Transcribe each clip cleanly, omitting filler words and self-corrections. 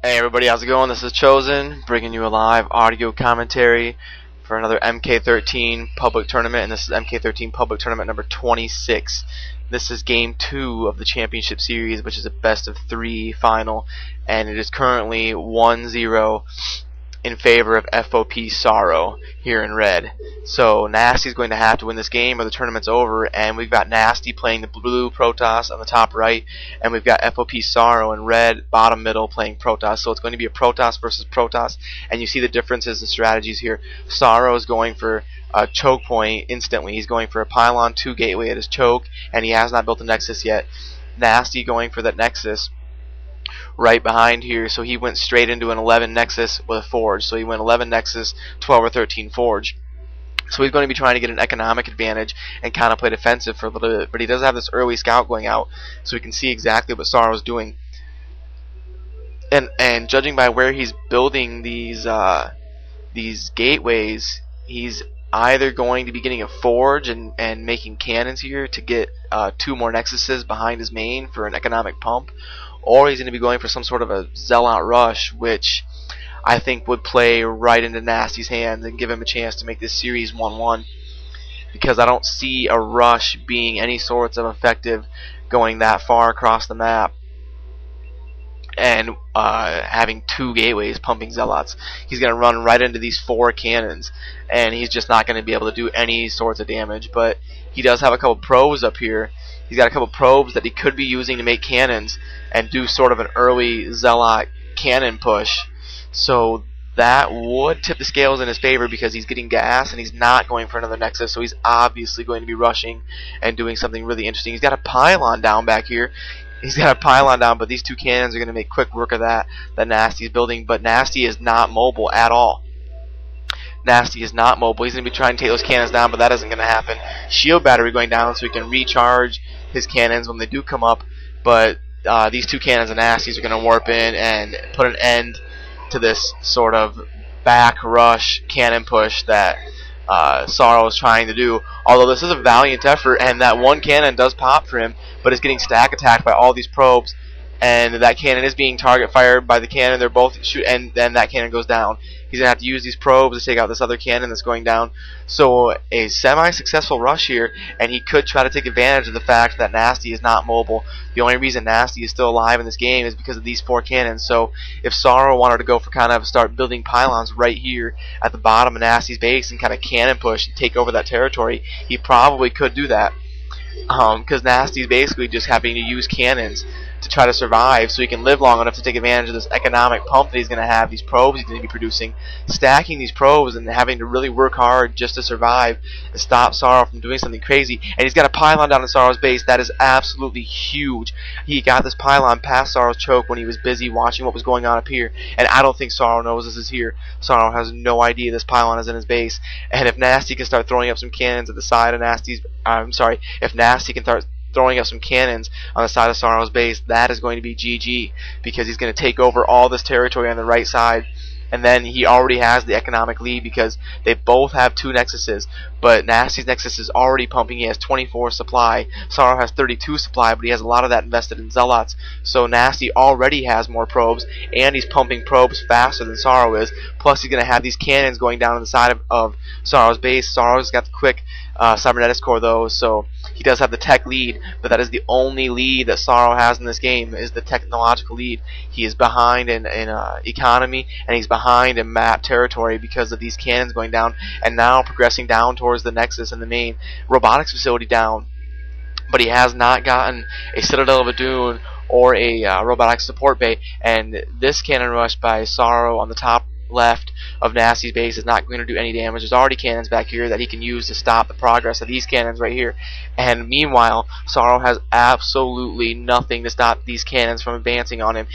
Hey everybody, how's it going? This is Chosen, bringing you a live audio commentary for another MK13 public tournament, and this is MK13 public tournament number 26. This is game 2 of the championship series, which is a best of 3 final, and it is currently 1-0 in favor of FoP.SoRRoW here in red. So Nasty is going to have to win this game or the tournament's over, and we've got Nasty playing the blue Protoss on the top right, and we've got FoP.SoRRoW in red bottom middle playing Protoss. So it's going to be a Protoss versus Protoss, and you see the differences in strategies here. SoRRoW is going for a choke point instantly. He's going for a pylon 2 gateway at his choke, and he has not built a Nexus yet. Nasty going for that Nexus right behind here, so he went straight into an 11 Nexus with a Forge. So he went 11 Nexus, 12 or 13 Forge. So he's going to be trying to get an economic advantage and kind of play defensive for a little bit, but he does have this early scout going out, so we can see exactly what SoRRoW is doing. And judging by where he's building these gateways, he's either going to be getting a Forge and making cannons here to get 2 more Nexuses behind his main for an economic pump, or he's going to be going for some sort of a Zealot rush, which I think would play right into Nasty's hands and give him a chance to make this series 1-1, because I don't see a rush being any sorts of effective going that far across the map and having 2 gateways pumping Zealots. He's going to run right into these 4 cannons, and he's just not going to be able to do any sorts of damage. But he does have a couple probes up here. He's got a couple probes that he could be using to make cannons and do sort of an early Zealot cannon push. So that would tip the scales in his favor, because he's getting gas and he's not going for another Nexus, so he's obviously going to be rushing and doing something really interesting. He's got a pylon down back here. He's got a pylon down, but these 2 cannons are going to make quick work of that Nasty's building. But Nasty is not mobile at all. Nasty is not mobile. He's going to be trying to take those cannons down, but that isn't going to happen. Shield battery going down so he can recharge his cannons when they do come up, but these 2 cannons of Nasty's are going to warp in and put an end to this sort of back rush cannon push that SoRRoW is trying to do. Although this is a valiant effort, and that 1 cannon does pop for him, but it's getting stack attacked by all these probes, and that cannon is being target fired by the cannon. They're both shoot, and then that cannon goes down. He's going to have to use these probes to take out this other cannon that's going down. So a semi-successful rush here, and he could try to take advantage of the fact that Nasty is not mobile. The only reason Nasty is still alive in this game is because of these 4 cannons. So if SoRRoW wanted to go for kind of start building pylons right here at the bottom of Nasty's base and kind of cannon push and take over that territory, he probably could do that. Because Nasty's basically just having to use cannons to try to survive, so he can live long enough to take advantage of this economic pump that he's going to have, these probes he's going to be producing, stacking these probes and having to really work hard just to survive and stop SoRRoW from doing something crazy. And he's got a pylon down in SoRRoW's base that is absolutely huge. He got this pylon past SoRRoW's choke when he was busy watching what was going on up here, and I don't think SoRRoW knows this is here. SoRRoW has no idea this pylon is in his base, and if Nasty can start throwing up some cannons at the side of Nasty's, if Nasty can start throwing up some cannons on the side of SoRRoW's base, that is going to be GG, because he's going to take over all this territory on the right side. And then he already has the economic lead because they both have 2 Nexuses, but Nasty's Nexus is already pumping. He has 24 supply. SoRRoW has 32 supply, but he has a lot of that invested in Zealots. So Nasty already has more probes, and he's pumping probes faster than SoRRoW is. Plus he's going to have these cannons going down on the side of SoRRoW's base. SoRRoW's got the quick cybernetics core though, so he does have the tech lead, but that is the only lead that SoRRoW has in this game, is the technological lead. He is behind in economy, and he's behind in map territory because of these cannons going down, and now progressing down towards the Nexus and the main robotics facility down. But he has not gotten a Citadel of Adun or a robotics support bay, and this cannon rush by SoRRoW on the top left of Nasty's base is not going to do any damage. There's already cannons back here that he can use to stop the progress of these cannons right here. And meanwhile, SoRRoW has absolutely nothing to stop these cannons from advancing on him.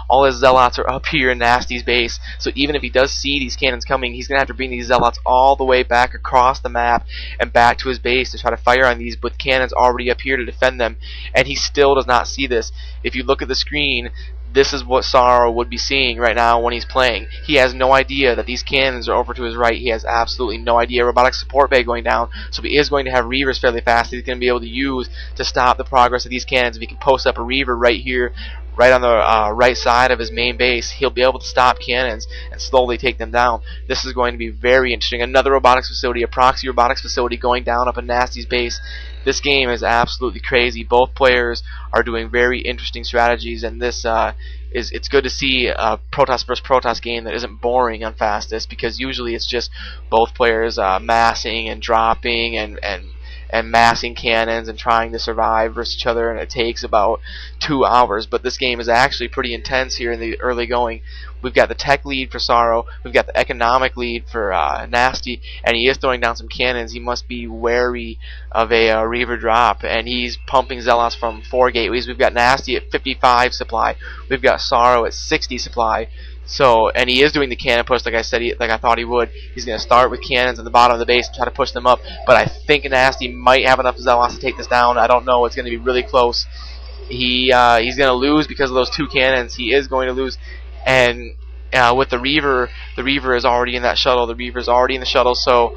All his Zealots are up here in Nasty's base, so even if he does see these cannons coming, he's going to have to bring these Zealots all the way back across the map and back to his base to try to fire on these with cannons already up here to defend them. And he still does not see this. If you look at the screen, this is what SoRRoW would be seeing right now when he's playing. He has no idea that these cannons are over to his right. He has absolutely no idea. Robotic support bay going down, so he is going to have Reavers fairly fast that he's going to be able to use to stop the progress of these cannons. If he can post up a Reaver right here, right on the right side of his main base, he'll be able to stop cannons and slowly take them down. This is going to be very interesting. Another robotics facility, a proxy robotics facility going down up in Nasty's base. This game is absolutely crazy. Both players are doing very interesting strategies, and this it's good to see a Protoss versus Protoss game that isn't boring on fastest, because usually it's just both players massing and dropping and massing cannons and trying to survive versus each other, and it takes about 2 hours. But this game is actually pretty intense here in the early going. We've got the tech lead for SoRRoW, we've got the economic lead for Nasty, and he is throwing down some cannons. He must be wary of a Reaver drop, and he's pumping Zealots from 4 gateways. We've got Nasty at 55 supply, we've got SoRRoW at 60 supply. So, and he is doing the cannon push like I said, like I thought he would. He's going to start with cannons at the bottom of the base and try to push them up. But I think Nasty might have enough Zealots to take this down. I don't know. It's going to be really close. He's going to lose because of those 2 cannons. He is going to lose. And with the Reaver is already in that shuttle. The Reaver is already in the shuttle. So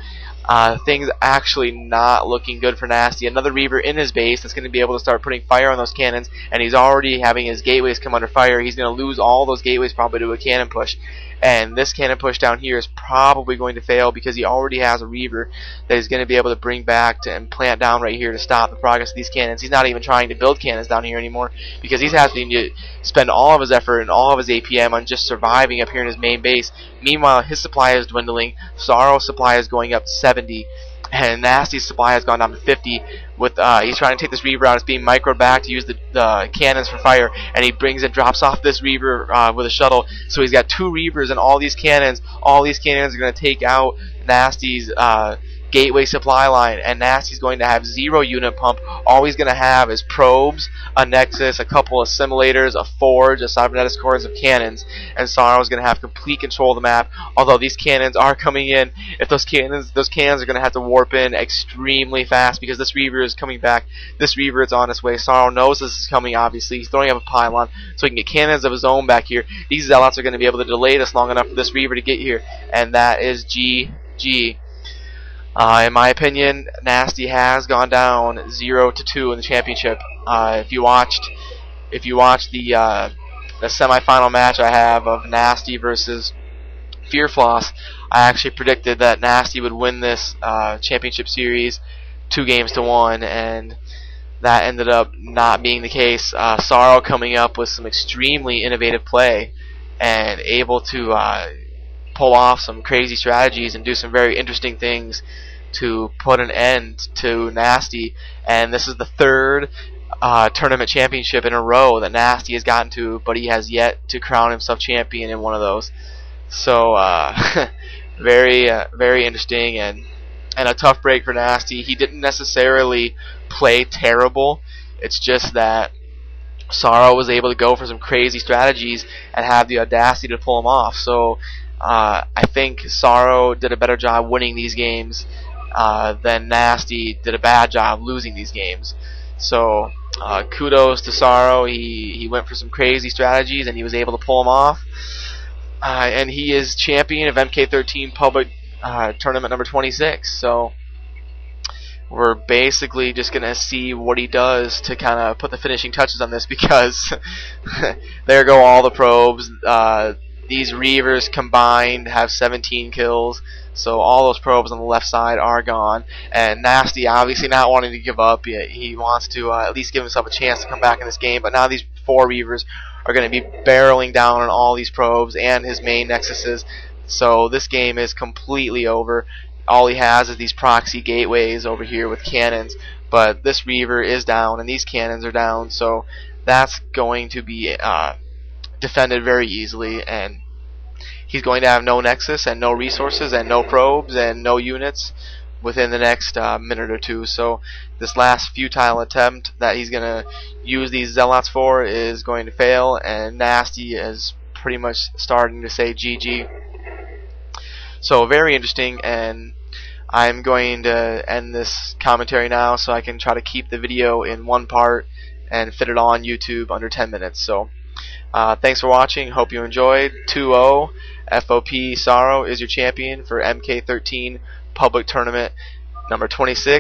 things actually not looking good for Nasty. Another Reaver in his base that's going to be able to start putting fire on those cannons, and he's already having his gateways come under fire. He's going to lose all those gateways probably to a cannon push, and this cannon push down here is probably going to fail because he already has a Reaver that he's going to be able to bring back and plant down right here to stop the progress of these cannons. He's not even trying to build cannons down here anymore because he's having to spend all of his effort and all of his APM on just surviving up here in his main base. Meanwhile, his supply is dwindling. SoRRoW's supply is going up to 70, and Nasty's supply has gone down to 50. With he's trying to take this Reaver out. It's being microed back to use the cannons for fire, and he brings and drops off this Reaver with a shuttle. So he's got 2 Reavers and all these cannons. All these cannons are going to take out Nasty's gateway supply line, and Nasty's going to have 0 unit pump. All he's going to have is probes, a nexus, a couple of simulators, a forge, a cybernetics cores of cannons, and SoRRoW is going to have complete control of the map. Although these cannons are coming in, if those cannons are going to have to warp in extremely fast because this Reaver is coming back. This Reaver is on its way. SoRRoW knows this is coming. Obviously, he's throwing up a pylon so he can get cannons of his own back here. These Zealots are going to be able to delay this long enough for this Reaver to get here, and that is GG. In my opinion, Nasty has gone down 0-2 in the championship. If you watched the semifinal match I have of Nasty versus Fearfloss, I actually predicted that Nasty would win this championship series 2-1, and that ended up not being the case. SoRRoW coming up with some extremely innovative play and able to pull off some crazy strategies and do some very interesting things to put an end to Nasty. And this is the 3rd tournament championship in a row that Nasty has gotten to, but he has yet to crown himself champion in one of those. So very interesting and a tough break for Nasty. He didn't necessarily play terrible. It's just that SoRRoW was able to go for some crazy strategies and have the audacity to pull them off. So I think SoRRoW did a better job winning these games than Nasty did a bad job losing these games. So kudos to SoRRoW. He went for some crazy strategies and he was able to pull them off. And he is champion of MK13 public tournament number 26. So we're basically just going to see what he does to kind of put the finishing touches on this, because there go all the probes. These Reavers combined have 17 kills, so all those probes on the left side are gone. And Nasty obviously not wanting to give up. He wants to at least give himself a chance to come back in this game, but now these 4 Reavers are going to be barreling down on all these probes and his main nexuses. So this game is completely over. All he has is these proxy gateways over here with cannons, but this Reaver is down and these cannons are down, so that's going to be defended very easily, and he's going to have no nexus and no resources and no probes and no units within the next minute or 2. So this last futile attempt that he's going to use these Zealots for is going to fail, and Nasty is pretty much starting to say GG. So very interesting, and I'm going to end this commentary now so I can try to keep the video in one part and fit it on YouTube under 10 minutes. So thanks for watching. Hope you enjoyed. 2-0. FoP.SoRRoW is your champion for MK13 public tournament number 26.